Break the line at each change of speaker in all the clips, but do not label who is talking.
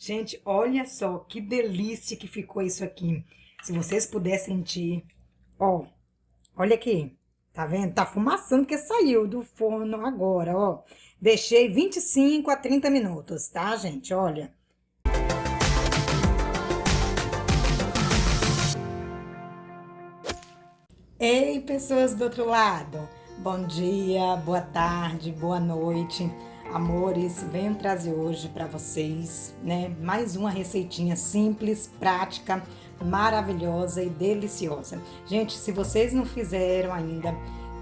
Gente, olha só que delícia que ficou isso aqui. Se vocês pudessem sentir, ó, olha aqui, tá vendo? Tá fumaçando que saiu do forno agora, ó. Deixei 25 a 30 minutos, tá, gente? Olha. Ei, pessoas do outro lado. Bom dia, boa tarde, boa noite. Amores, venho trazer hoje para vocês, né, mais uma receitinha simples, prática, maravilhosa e deliciosa. Gente, se vocês não fizeram ainda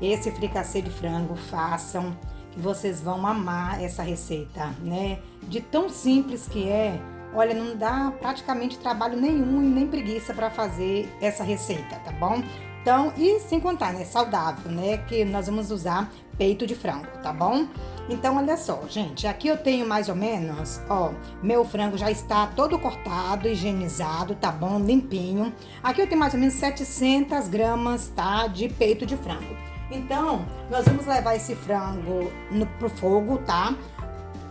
esse fricassê de frango, façam, que vocês vão amar essa receita, né? De tão simples que é, olha, não dá praticamente trabalho nenhum e nem preguiça para fazer essa receita, tá bom? Então, e sem contar, né, saudável, né, que nós vamos usar peito de frango, tá bom? Então, olha só, gente, aqui eu tenho mais ou menos, ó, meu frango já está todo cortado, higienizado, tá bom? Limpinho. Aqui eu tenho mais ou menos 700 gramas, tá, de peito de frango. Então, nós vamos levar esse frango pro fogo, tá?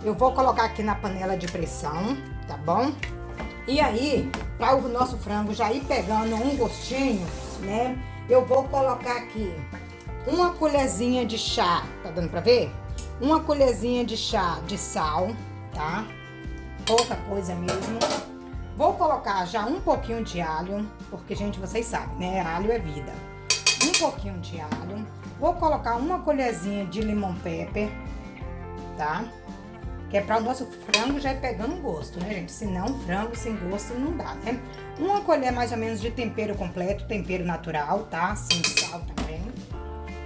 Eu vou colocar aqui na panela de pressão, tá bom? E aí, para o nosso frango já ir pegando um gostinho, né? Eu vou colocar aqui uma colherzinha de chá, tá dando pra ver? Uma colherzinha de chá de sal, tá? Pouca coisa mesmo. Vou colocar já um pouquinho de alho, porque, gente, vocês sabem, né? Alho é vida. Um pouquinho de alho. Vou colocar uma colherzinha de lemon pepper, tá? Que é para o nosso frango já ir pegando gosto, né, gente? Senão, frango sem gosto não dá, né? Uma colher mais ou menos de tempero completo, tempero natural, tá? Sem sal também.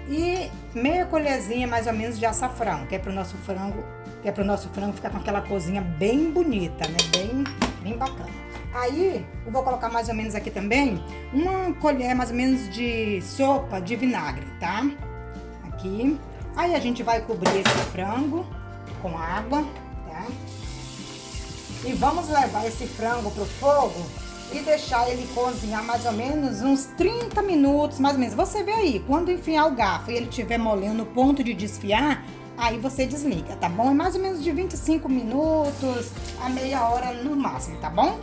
E meia colherzinha mais ou menos de açafrão, que é para o nosso frango ficar com aquela corzinha bem bonita, né? Bem bacana. Aí, eu vou colocar mais ou menos aqui também uma colher mais ou menos de sopa de vinagre, tá? Aqui. Aí a gente vai cobrir esse frango com água, tá? E vamos levar esse frango pro fogo e deixar ele cozinhar mais ou menos uns 30 minutos, mais ou menos. Você vê aí, quando enfiar o garfo e ele estiver molhando no ponto de desfiar, aí você desliga, tá bom? É mais ou menos de 25 minutos a meia hora no máximo, tá bom?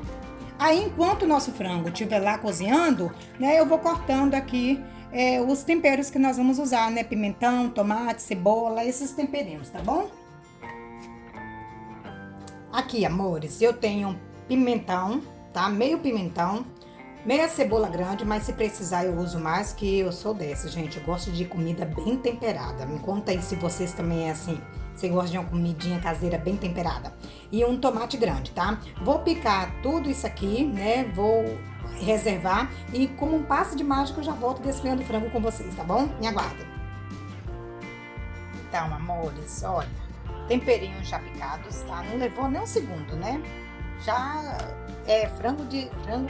Aí, enquanto o nosso frango estiver lá cozinhando, né, eu vou cortando aqui os temperos que nós vamos usar, né? Pimentão, tomate, cebola, esses temperinhos, tá bom? Aqui, amores, eu tenho pimentão, tá? Meio pimentão, meia cebola grande, mas se precisar eu uso mais, que eu sou dessa, gente. Eu gosto de comida bem temperada. Me conta aí se vocês também é assim. Você gosta de uma comidinha caseira bem temperada. E um tomate grande, tá? Vou picar tudo isso aqui, né? Vou reservar e como um passe de mágica eu já volto desfiando o frango com vocês, tá bom? Me aguardem. Então, amores, olha. Temperinhos já picados, tá? Não levou nem um segundo, né? Já é frango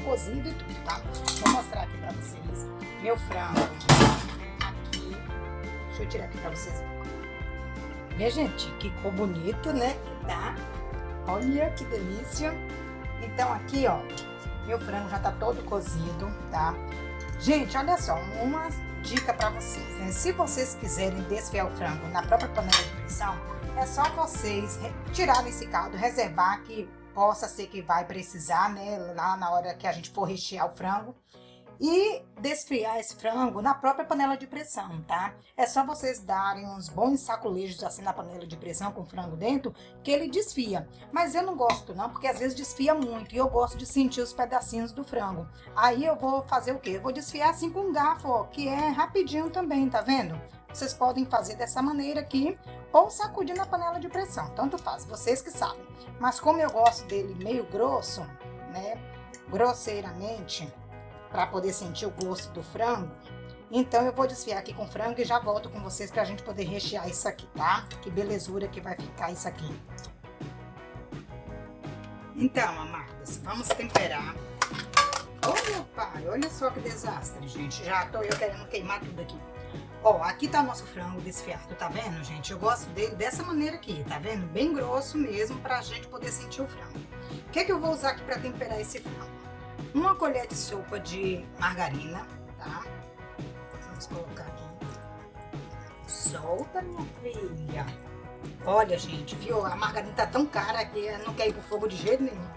cozido e tudo, tá? Vou mostrar aqui pra vocês. Meu frango aqui. Deixa eu tirar aqui pra vocês verem. Minha gente, que ficou bonito, né? Tá? Olha que delícia. Então aqui, ó, meu frango já tá todo cozido, tá? Gente, olha só, uma dica pra vocês, né? Se vocês quiserem desfiar o frango na própria panela de pressão, é só vocês tirarem esse caldo, reservar, que possa ser que vai precisar, né, lá na hora que a gente for rechear o frango. E desfiar esse frango na própria panela de pressão, tá? É só vocês darem uns bons sacolejos assim na panela de pressão com o frango dentro, que ele desfia. Mas eu não gosto não, porque às vezes desfia muito e eu gosto de sentir os pedacinhos do frango. Aí eu vou fazer o quê? Eu vou desfiar assim com um garfo, ó, que é rapidinho também, tá vendo? Vocês podem fazer dessa maneira aqui ou sacudir na panela de pressão, tanto faz, vocês que sabem. Mas como eu gosto dele meio grosso, né, grosseiramente, para poder sentir o gosto do frango, então eu vou desfiar aqui com o frango e já volto com vocês pra gente poder rechear isso aqui, tá? Que belezura que vai ficar isso aqui. Então, amadas, vamos temperar. Olha, pai, olha só que desastre, gente. Já tô eu querendo queimar tudo aqui. Ó, aqui tá o nosso frango desfiado, tá vendo, gente? Eu gosto dele dessa maneira aqui, tá vendo? Bem grosso mesmo, pra gente poder sentir o frango. O que é que eu vou usar aqui pra temperar esse frango? Uma colher de sopa de margarina, tá? Vamos colocar aqui. Solta, minha filha. Olha, gente, viu? A margarina tá tão cara que não quer ir pro fogo de jeito nenhum.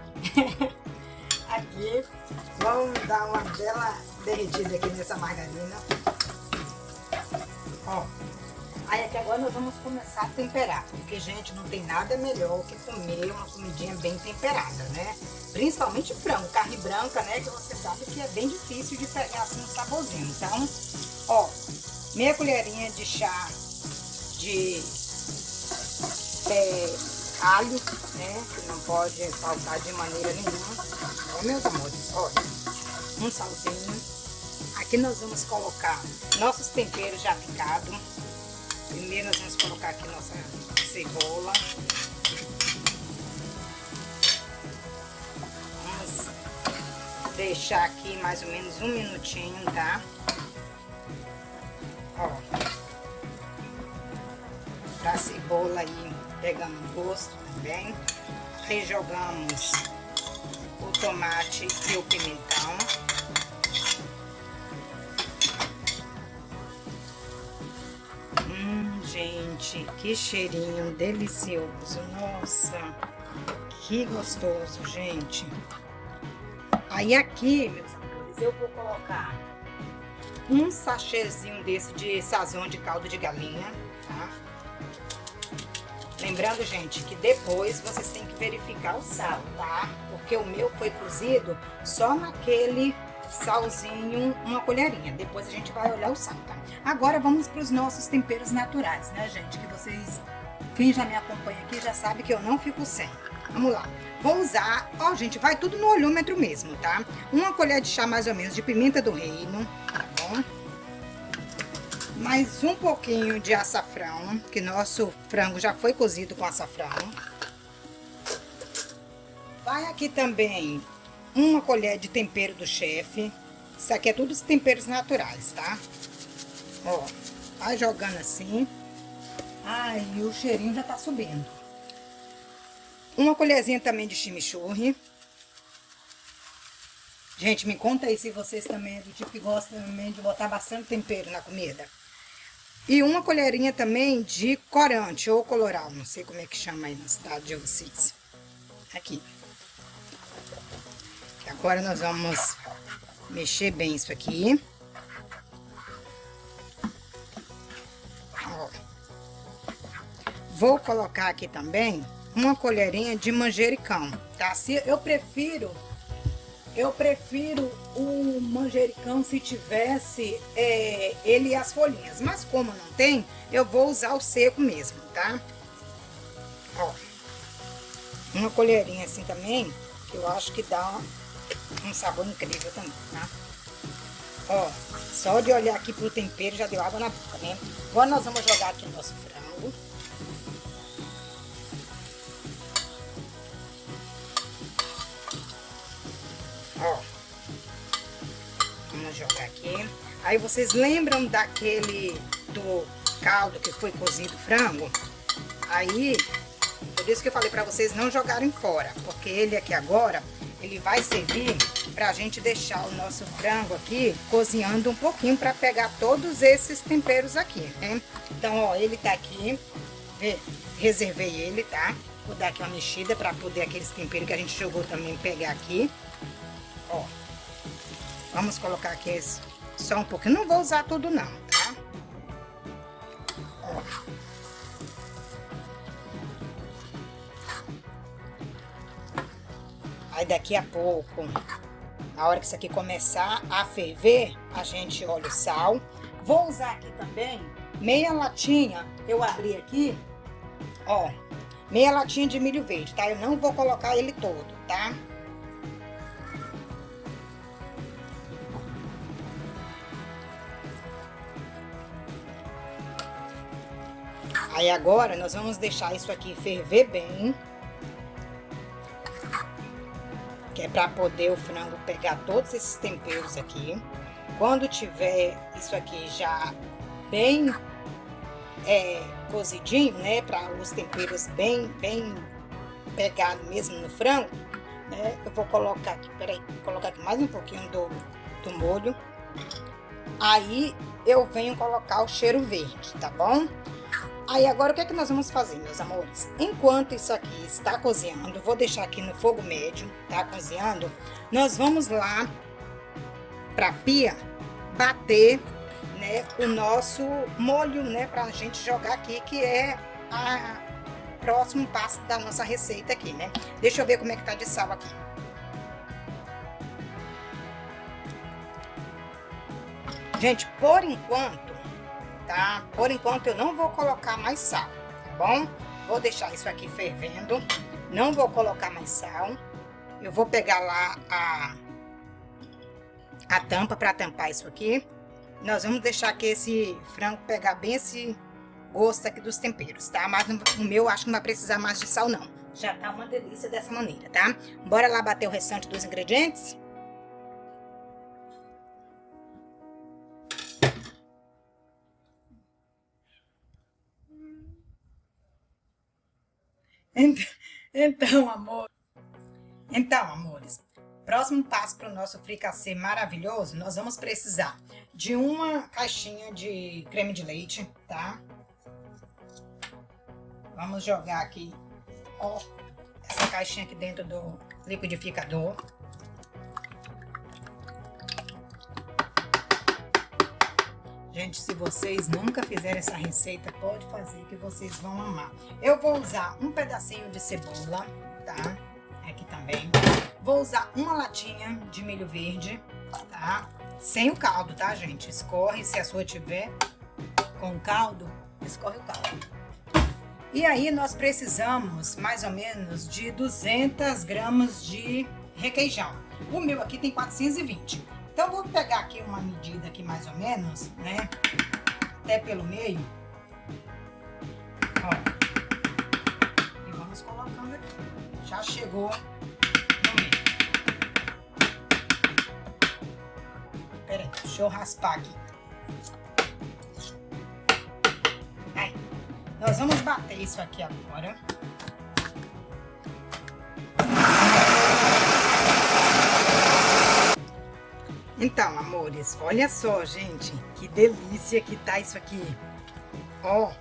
Aqui, vamos dar uma bela derretida aqui nessa margarina. Ó. Aí aqui agora nós vamos começar a temperar, porque, gente, não tem nada melhor que comer uma comidinha bem temperada, né? Principalmente frango, carne branca, né? Que você sabe que é bem difícil de pegar assim um saborzinho. Então, ó, meia colherinha de chá de alho, né? Que não pode faltar de maneira nenhuma. Ó, meus amores, olha, um salzinho. Aqui nós vamos colocar nossos temperos já picados. Primeiro nós vamos colocar aqui nossa cebola. Vamos deixar aqui mais ou menos um minutinho, tá? Ó. Pra cebola aí pegando gosto também. Aí jogamos o tomate e o pimentão. Gente, que cheirinho delicioso. Nossa, que gostoso, gente. Aí aqui, meus amores, eu vou colocar um sachêzinho desse de sazon de caldo de galinha, tá? Lembrando, gente, que depois vocês têm que verificar o sal, tá? Porque o meu foi cozido só naquele salzinho, uma colherinha. Depois a gente vai olhar o sal, tá? Agora vamos para os nossos temperos naturais, né, gente? Que vocês, quem já me acompanha aqui, já sabe que eu não fico sem. Vamos lá. Vou usar, ó, gente, vai tudo no olhômetro mesmo, tá? Uma colher de chá mais ou menos de pimenta do reino, tá bom? Mais um pouquinho de açafrão, que nosso frango já foi cozido com açafrão. Vai aqui também uma colher de tempero do chefe. Isso aqui é tudo os temperos naturais, tá? Ó, vai jogando assim. Ai, o cheirinho já tá subindo. Uma colherzinha também de chimichurri. Gente, me conta aí se vocês também é do tipo que gostam também de botar bastante tempero na comida. E uma colherinha também de corante ou coloral, não sei como é que chama aí na cidade de vocês. Aqui. Agora nós vamos mexer bem isso aqui. Ó. Vou colocar aqui também uma colherinha de manjericão, tá? Eu prefiro o manjericão se tivesse ele e as folhinhas, mas como não tem, eu vou usar o seco mesmo, tá? Ó. Uma colherinha assim também, que eu acho que dá um sabor incrível também, tá? Ó, só de olhar aqui pro tempero já deu água na boca, né? Agora nós vamos jogar aqui o nosso frango. Ó, vamos jogar aqui. Aí vocês lembram do caldo que foi cozido o frango? Aí, por isso que eu falei pra vocês não jogarem fora, porque ele aqui agora, ele vai servir pra gente deixar o nosso frango aqui cozinhando um pouquinho pra pegar todos esses temperos aqui, né? Então, ó, ele tá aqui, reservei ele, tá? Vou dar aqui uma mexida pra poder aqueles temperos que a gente jogou também pegar aqui. Ó, vamos colocar aqui só um pouquinho, não vou usar tudo não, tá? Ó. Aí daqui a pouco, na hora que isso aqui começar a ferver, a gente olha o sal. Vou usar aqui também meia latinha, eu abri aqui, ó, meia latinha de milho verde, tá? Eu não vou colocar ele todo, tá? Aí agora nós vamos deixar isso aqui ferver bem. Que é para poder o frango pegar todos esses temperos aqui. Quando tiver isso aqui já bem cozidinho, né? Para os temperos bem pegados mesmo no frango, né? Eu vou colocar aqui, peraí, vou colocar aqui mais um pouquinho do molho. Aí eu venho colocar o cheiro verde, tá bom? Aí agora o que é que nós vamos fazer, meus amores? Enquanto isso aqui está cozinhando, vou deixar aqui no fogo médio, tá cozinhando. Nós vamos lá pra pia bater, né, o nosso molho, né, pra gente jogar aqui, que é a próximo passo da nossa receita aqui, né? Deixa eu ver como é que tá de sal aqui. Gente, por enquanto, tá? Por enquanto eu não vou colocar mais sal, tá bom? Vou deixar isso aqui fervendo, não vou colocar mais sal. Eu vou pegar lá a tampa para tampar isso aqui. Nós vamos deixar aqui esse frango pegar bem esse gosto aqui dos temperos, tá? Mas o meu acho que não vai precisar mais de sal, não. Já tá uma delícia dessa maneira, tá? Bora lá bater o restante dos ingredientes? Então, amores, próximo passo para o nosso fricassê maravilhoso, nós vamos precisar de uma caixinha de creme de leite, tá? Vamos jogar aqui, ó, essa caixinha aqui dentro do liquidificador. Gente, se vocês nunca fizeram essa receita, pode fazer que vocês vão amar. Eu vou usar um pedacinho de cebola, tá? Aqui também. Vou usar uma latinha de milho verde, tá? Sem o caldo, tá, gente? Escorre, se a sua tiver com caldo, escorre o caldo. E aí, nós precisamos mais ou menos de 200 gramas de requeijão. O meu aqui tem 420. Então, eu vou pegar aqui uma medida aqui mais ou menos, né? Até pelo meio. Ó. E vamos colocando aqui. Já chegou no meio. Pera aí, deixa eu raspar aqui. Aí. Nós vamos bater isso aqui agora. Então, amores, olha só, gente, que delícia que tá isso aqui. Ó,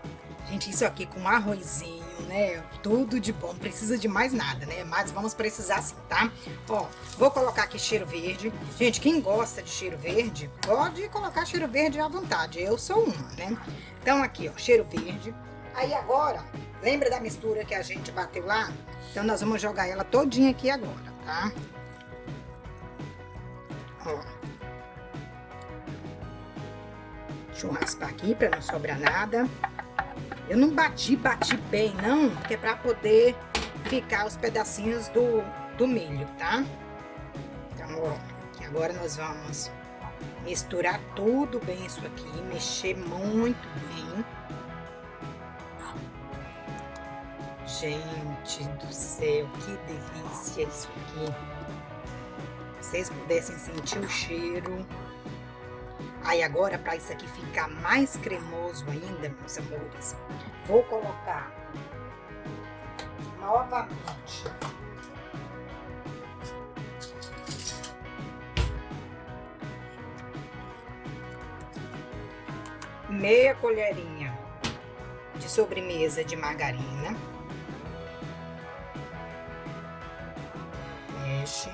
gente, isso aqui com arrozinho, né? Tudo de bom, não precisa de mais nada, né? Mas vamos precisar sim, tá? Ó, vou colocar aqui cheiro verde. Gente, quem gosta de cheiro verde, pode colocar cheiro verde à vontade. Eu sou uma, né? Então, aqui, ó, cheiro verde. Aí agora, lembra da mistura que a gente bateu lá? Então, nós vamos jogar ela todinha aqui agora, tá? Ó. Deixa eu raspar aqui pra não sobrar nada. Eu não bati bem, não, porque é pra poder ficar os pedacinhos do milho, tá? Então, ó, agora nós vamos misturar tudo bem isso aqui, mexer muito bem. Gente do céu, que delícia isso aqui. Se vocês pudessem sentir o cheiro. Aí agora, para isso aqui ficar mais cremoso ainda, meus amores, vou colocar novamente meia colherinha de sobremesa de margarina. Mexe.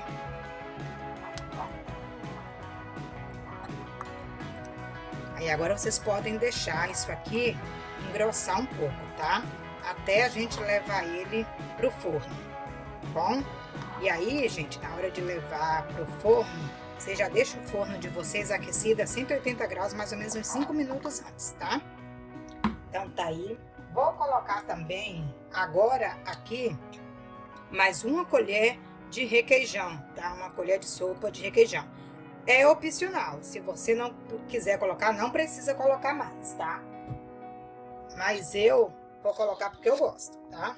E agora vocês podem deixar isso aqui engrossar um pouco, tá? Até a gente levar ele pro forno, tá bom? E aí, gente, na hora de levar pro forno, você já deixa o forno de vocês aquecido a 180 graus, mais ou menos uns 5 minutos antes, tá? Então tá aí. Vou colocar também, agora aqui, mais uma colher de requeijão, tá? Uma colher de sopa de requeijão. É opcional, se você não quiser colocar, não precisa colocar mais, tá? Mas eu vou colocar porque eu gosto, tá?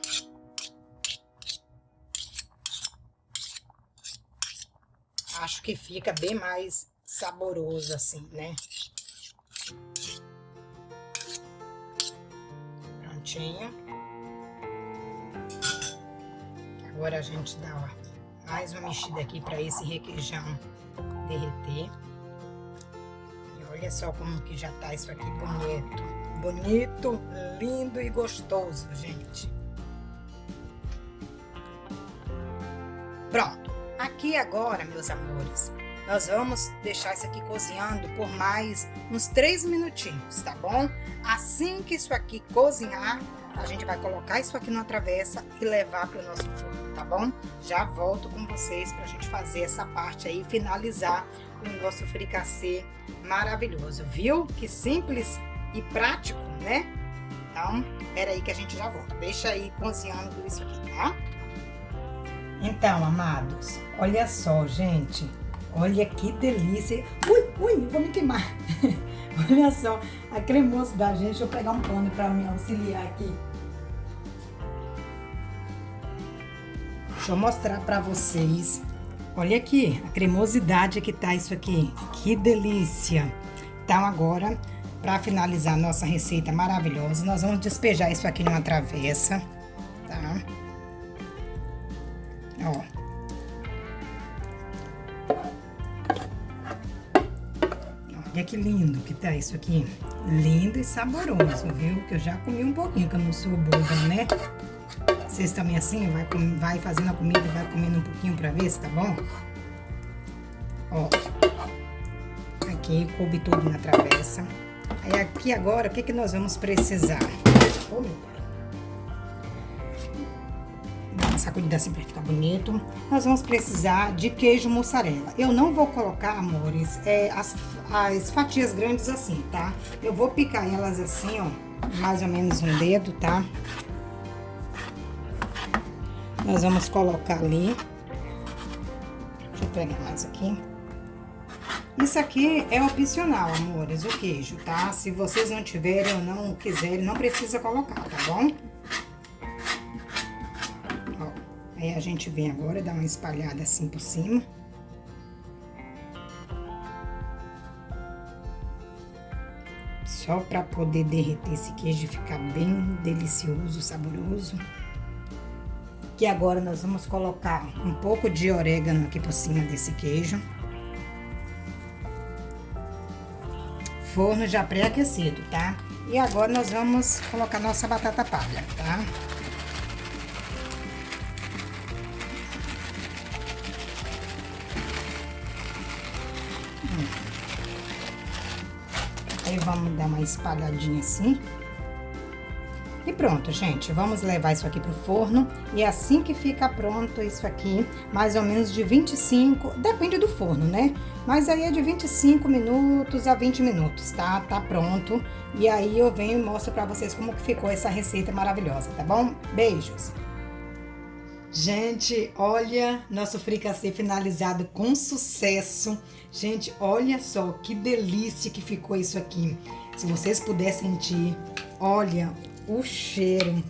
Acho que fica bem mais saboroso assim, né? Prontinho. Agora a gente dá, ó, mais uma mexida aqui para esse requeijão derreter. E olha só como que já tá isso aqui bonito, bonito, lindo e gostoso, gente. Pronto. Aqui agora, meus amores, nós vamos deixar isso aqui cozinhando por mais uns 3 minutinhos, tá bom? Assim que isso aqui cozinhar, a gente vai colocar isso aqui numa travessa e levar para o nosso forno, tá bom? Já volto com vocês para a gente fazer essa parte aí, finalizar o nosso fricassê maravilhoso, viu? Que simples e prático, né? Então, espera aí que a gente já volta. Deixa aí cozinhando isso aqui, tá? Então, amados, olha só, gente. Olha que delícia. Ui, vou me queimar. Olha só, a cremosidade, gente. Deixa eu pegar um pano para me auxiliar aqui. Deixa eu mostrar para vocês. Olha aqui, a cremosidade que tá isso aqui. Que delícia. Então, agora, para finalizar a nossa receita maravilhosa, nós vamos despejar isso aqui numa travessa, tá? Ó. Olha que lindo que tá isso aqui. Lindo e saboroso, viu? Que eu já comi um pouquinho, que eu não sou boba, né? Vocês também assim, vai fazendo a comida e vai comendo um pouquinho pra ver se tá bom? Ó. Aqui, coube tudo na travessa. Aí aqui agora, o que nós vamos precisar? Oh, meu pai. Dá uma sacudida assim pra ficar bonito. Nós vamos precisar de queijo mussarela. Eu não vou colocar, amores, as fatias grandes assim, tá? Eu vou picar elas assim, ó, mais ou menos um dedo, tá? Nós vamos colocar ali. Deixa eu pegar mais aqui. Isso aqui é opcional, amores, o queijo, tá? Se vocês não tiverem ou não quiserem, não precisa colocar, tá bom? Ó, aí a gente vem agora, dá uma espalhada assim por cima. Só pra poder derreter esse queijo e ficar bem delicioso, saboroso. Que agora nós vamos colocar um pouco de orégano aqui por cima desse queijo. Forno já pré-aquecido, tá? E agora nós vamos colocar nossa batata palha, tá? Aí vamos dar uma espalhadinha assim. E pronto, gente, vamos levar isso aqui pro forno e assim que fica pronto isso aqui, mais ou menos de 25, depende do forno, né? Mas aí é de 25 minutos a 20 minutos, tá? Tá pronto. E aí eu venho e mostro pra vocês como que ficou essa receita maravilhosa, tá bom? Beijos! Gente, olha nosso fricassê finalizado com sucesso. Gente, olha só que delícia que ficou isso aqui. Se vocês puderem sentir, olha o cheiro.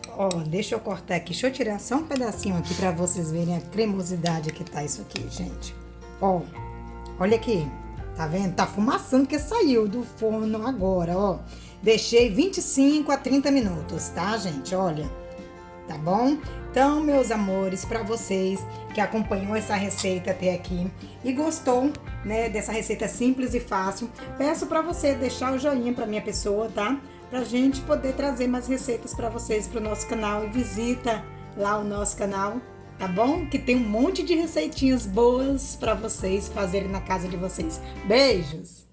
Ó, deixa eu cortar aqui. Deixa eu tirar só um pedacinho aqui pra vocês verem a cremosidade que tá isso aqui, gente. Ó, olha aqui. Tá vendo? Tá fumaçando que saiu do forno agora, ó. Deixei 25 a 30 minutos, tá, gente? Olha, tá bom? Então, meus amores, pra vocês que acompanhou essa receita até aqui e gostou, né, dessa receita simples e fácil, peço pra você deixar o joinha pra minha pessoa, tá? Pra gente poder trazer mais receitas pra vocês pro nosso canal e visita lá o nosso canal, tá bom? Que tem um monte de receitinhas boas pra vocês fazerem na casa de vocês. Beijos!